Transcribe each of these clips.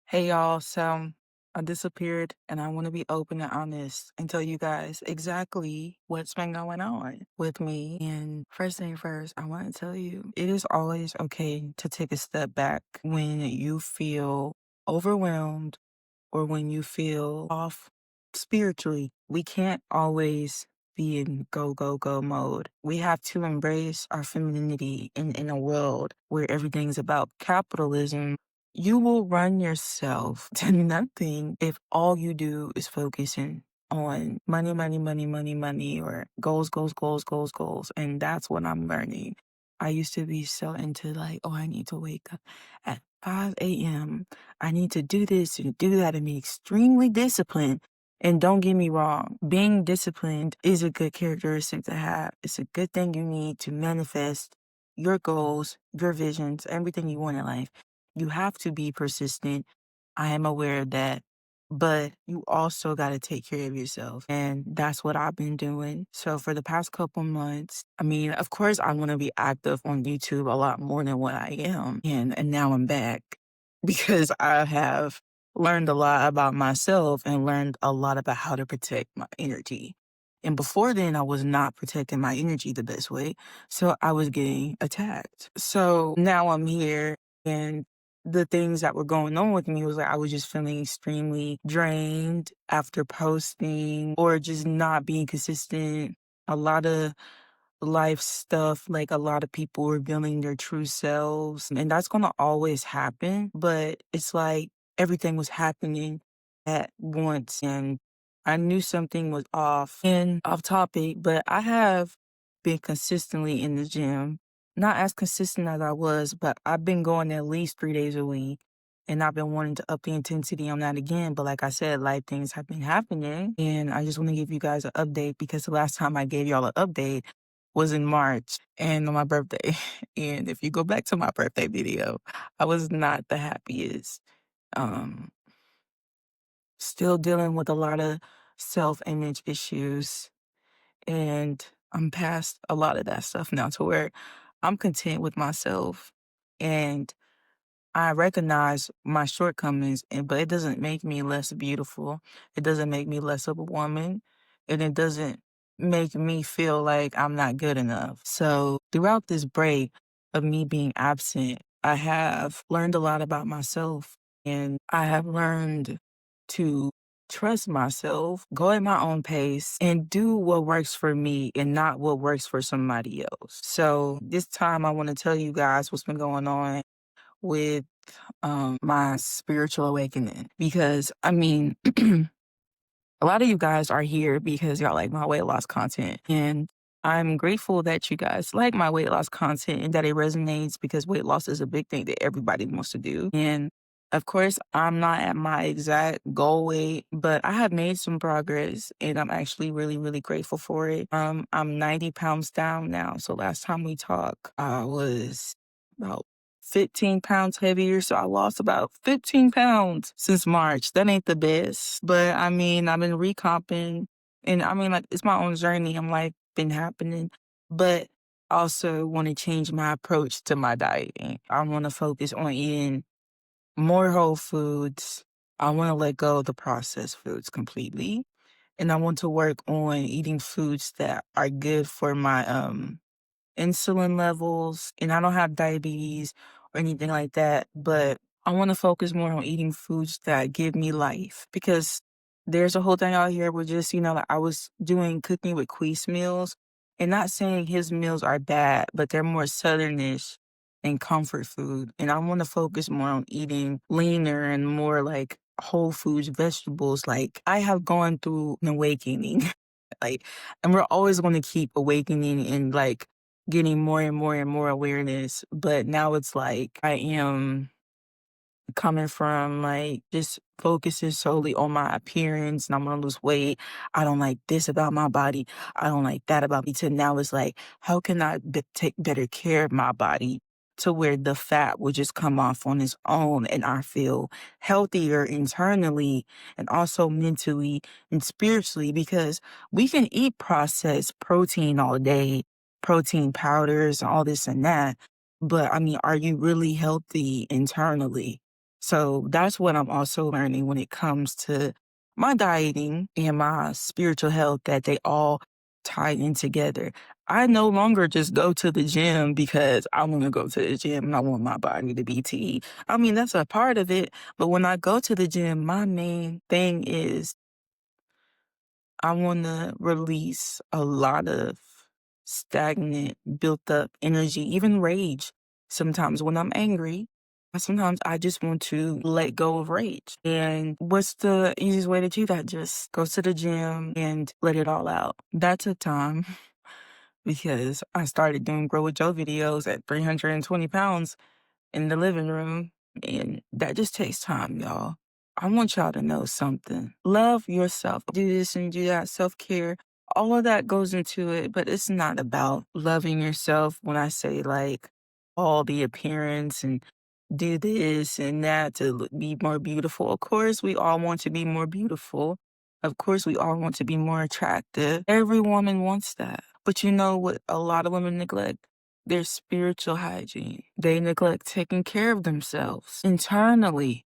Hey y'all, so I disappeared and I want to be open and honest and tell you guys exactly what's been going on with me. And first thing first, I want to tell you it is always okay to take a step back when you feel overwhelmed or when you feel off spiritually. We can't always be in go, go, go mode. We have to embrace our femininity in a world where everything's about capitalism. You will run yourself to nothing if all you do is focusing on money, money, money, money, money, or goals, goals, goals, goals, goals. And that's what I'm learning. I used to be so into like, oh, I need to wake up at 5 a.m. I need to do this and do that and be extremely disciplined. And don't get me wrong, being disciplined is a good characteristic to have. It's a good thing you need to manifest your goals, your visions, everything you want in life. You have to be persistent. I am aware of that. But you also got to take care of yourself. And that's what I've been doing. So for the past couple months, I mean, of course, I want to be active on YouTube a lot more than what I am. And now I'm back because I have learned a lot about myself and learned a lot about how to protect my energy. And before then, I was not protecting my energy the best way. So I was getting attacked. So now I'm here and the things that were going on with me was like I was just feeling extremely drained after posting or just not being consistent. A lot of life stuff, like a lot of people revealing their true selves. And that's going to always happen. But it's like everything was happening at once. And I knew something was off and off topic, but I have been consistently in the gym. Not as consistent as I was, but I've been going at least 3 days a week. And I've been wanting to up the intensity on that again. But like I said, life things have been happening. And I just want to give you guys an update because the last time I gave y'all an update, was in March and on my birthday. And if you go back to my birthday video, I was not the happiest. Um, Still dealing with a lot of self-image issues. And I'm past a lot of that stuff now to where I'm content with myself. And I recognize my shortcomings, but it doesn't make me less beautiful. It doesn't make me less of a woman. And it doesn't make me feel like I'm not good enough. So throughout this break of me being absent, I have learned a lot about myself and I have learned to trust myself, go at my own pace, and do what works for me and not what works for somebody else. So this time I want to tell you guys what's been going on with my spiritual awakening because I mean a lot of you guys are here because y'all like my weight loss content and I'm grateful that you guys like my weight loss content and that it resonates because weight loss is a big thing that everybody wants to do. And of course, I'm not at my exact goal weight, but I have made some progress and I'm actually really, really grateful for it. I'm 90 pounds down now. So last time we talked, I was about 15 pounds heavier. So I lost about 15 pounds since March. That ain't the best. But I mean, I've been recomping and I mean, like, it's my own journey. I'm like, been happening. But I also want to change my approach to my dieting. I want to focus on eating more whole foods. I want to let go of the processed foods completely. And I want to work on eating foods that are good for my insulin levels, and I don't have diabetes or anything like that, but I want to focus more on eating foods that give me life because there's a whole thing out here where just, like I was doing cooking with Queese meals and not saying his meals are bad, but they're more southernish and comfort food. And I want to focus more on eating leaner and more like whole foods, vegetables. Like I have gone through an awakening. Like, and we're always going to keep awakening and like getting more and more and more awareness. But now it's like I am coming from like just focusing solely on my appearance and I'm gonna lose weight. I don't like this about my body. I don't like that about me. To now it's like, how can I take better care of my body to where the fat will just come off on its own and I feel healthier internally and also mentally and spiritually because we can eat processed protein all day, protein powders, all this and that. But I mean, are you really healthy internally? So that's what I'm also learning when it comes to my dieting and my spiritual health, that they all tie in together. I no longer just go to the gym because I want to go to the gym and I want my body to be T. I mean, that's a part of it. But when I go to the gym, my main thing is I want to release a lot of stagnant, built up energy, even rage. Sometimes when I'm angry, sometimes I just want to let go of rage. And what's the easiest way to do that? Just go to the gym and let it all out. That took time because I started doing Grow with Joe videos at 320 pounds in the living room. And that just takes time, y'all. I want y'all to know something. Love yourself. Do this and do that. Self-care. All of that goes into it, but it's not about loving yourself when I say like all the appearance and do this and that to be more beautiful. Of course, we all want to be more beautiful. Of course, we all want to be more attractive. Every woman wants that. But you know what a lot of women neglect? Their spiritual hygiene. They neglect taking care of themselves internally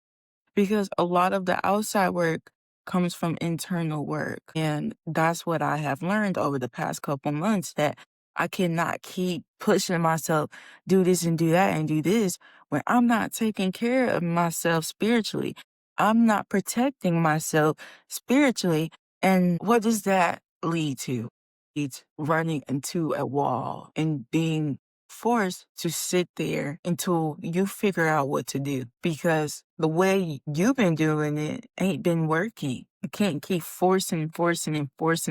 because a lot of the outside work comes from internal work. And that's what I have learned over the past couple months, that I cannot keep pushing myself, do this and do that and do this when I'm not taking care of myself spiritually. I'm not protecting myself spiritually. And what does that lead to? It's running into a wall and being forced to sit there until you figure out what to do, because the way you've been doing it ain't been working. You can't keep forcing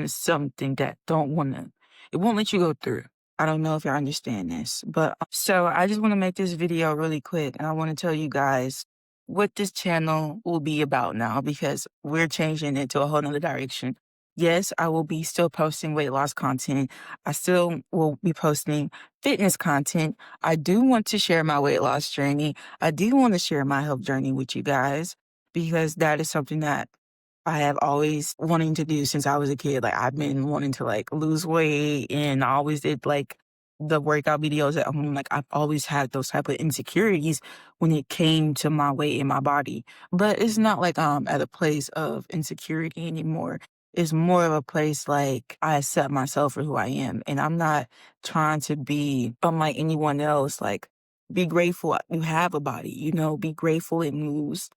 something that don't want to, it won't let you go through. I don't know if y'all understand this, but so I just want to make this video really quick, and I want to tell you guys what this channel will be about now, because we're changing it to a whole nother direction. Yes, I will be still posting weight loss content. I still will be posting fitness content. I do want to share my weight loss journey. I do want to share my health journey with you guys, because that is something that I have always wanting to do since I was a kid. Like I've been wanting to like lose weight, and I always did like the workout videos at home. Like I've always had those type of insecurities when it came to my weight in my body. But it's not like I'm at a place of insecurity anymore. It's more of a place like I accept myself for who I am. And I'm not trying to be unlike anyone else. Like be grateful you have a body, be grateful it moves.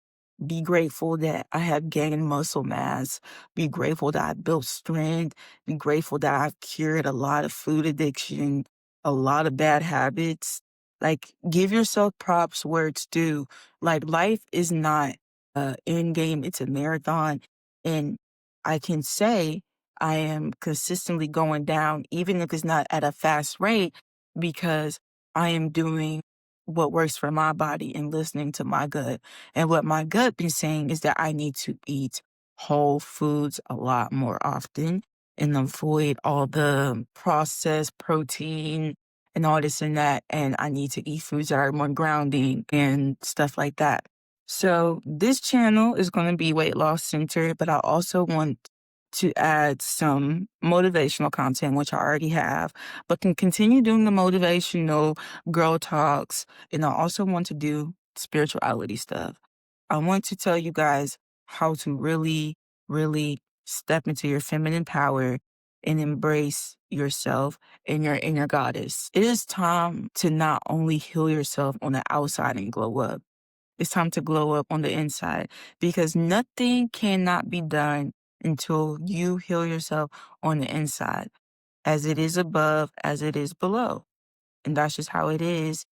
Be grateful that I have gained muscle mass. Be grateful that I built strength. Be grateful that I've cured a lot of food addiction, a lot of bad habits. Like, give yourself props where it's due. Like, life is not a end game, it's a marathon. And I can say I am consistently going down, even if it's not at a fast rate, because I am doing what works for my body and listening to my gut. And what my gut been saying is that I need to eat whole foods a lot more often and avoid all the processed protein and all this and that. And I need to eat foods that are more grounding and stuff like that. So this channel is going to be weight loss centered, but I also want to add some motivational content, which I already have, but can continue doing the motivational girl talks. And I also want to do spirituality stuff. I want to tell you guys how to really, really step into your feminine power and embrace yourself and your inner goddess. It is time to not only heal yourself on the outside and glow up. It's time to glow up on the inside, because nothing cannot be done until you heal yourself on the inside. As it is above, as it is below. And that's just how it is.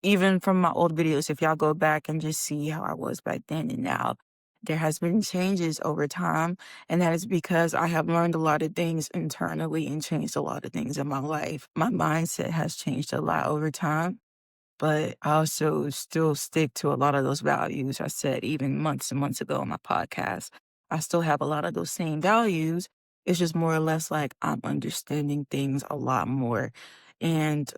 Even from my old videos, if y'all go back and just see how I was back then and now, there has been changes over time. And that is because I have learned a lot of things internally and changed a lot of things in my life. My mindset has changed a lot over time, but I also still stick to a lot of those values I said even months and months ago on my podcast. I still have a lot of those same values. It's just more or less like I'm understanding things a lot more. And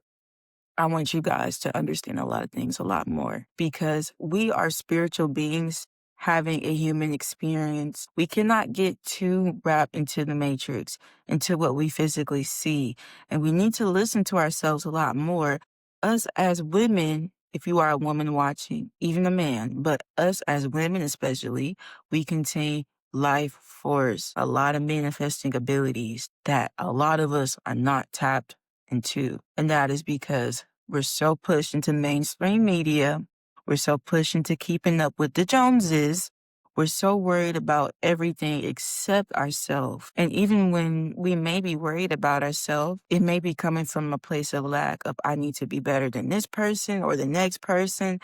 I want you guys to understand a lot of things a lot more, because we are spiritual beings having a human experience. We cannot get too wrapped into the matrix, into what we physically see. And we need to listen to ourselves a lot more. Us as women if you are a woman watching, even a man, but us as women especially, we contain life force, a lot of manifesting abilities that a lot of us are not tapped into. And that is because we're so pushed into mainstream media. We're so pushed into keeping up with the Joneses. We're so worried about everything except ourselves. And even when we may be worried about ourselves, it may be coming from a place of lack of, I need to be better than this person or the next person.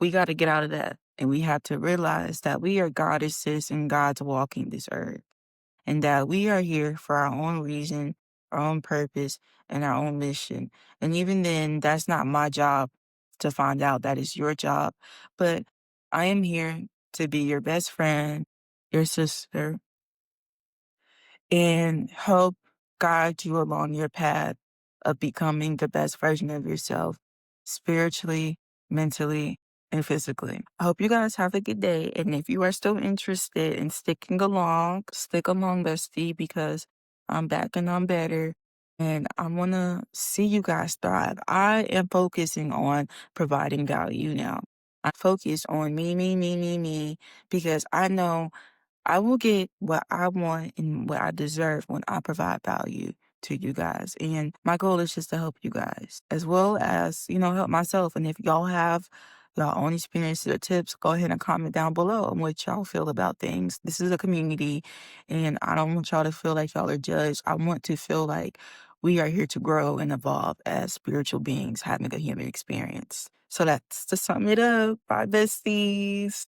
We got to get out of that. And we have to realize that we are goddesses and gods walking this earth. And that we are here for our own reason, our own purpose, and our own mission. And even then, that's not my job to find out. That is your job. But I am here to be your best friend, your sister, and help guide you along your path of becoming the best version of yourself, spiritually, mentally, and physically. I hope you guys have a good day. And if you are still interested in sticking along, stick along, bestie, because I'm back and I'm better. And I want to see you guys thrive. I am focusing on providing value now. I focus on me, because I know I will get what I want and what I deserve when I provide value to you guys. And my goal is just to help you guys as well as, help myself. And if y'all have y'all own experiences or tips, go ahead and comment down below on what y'all feel about things. This is a community and I don't want y'all to feel like y'all are judged. I want to feel like we are here to grow and evolve as spiritual beings having a human experience. So that's to sum it up. Bye, besties.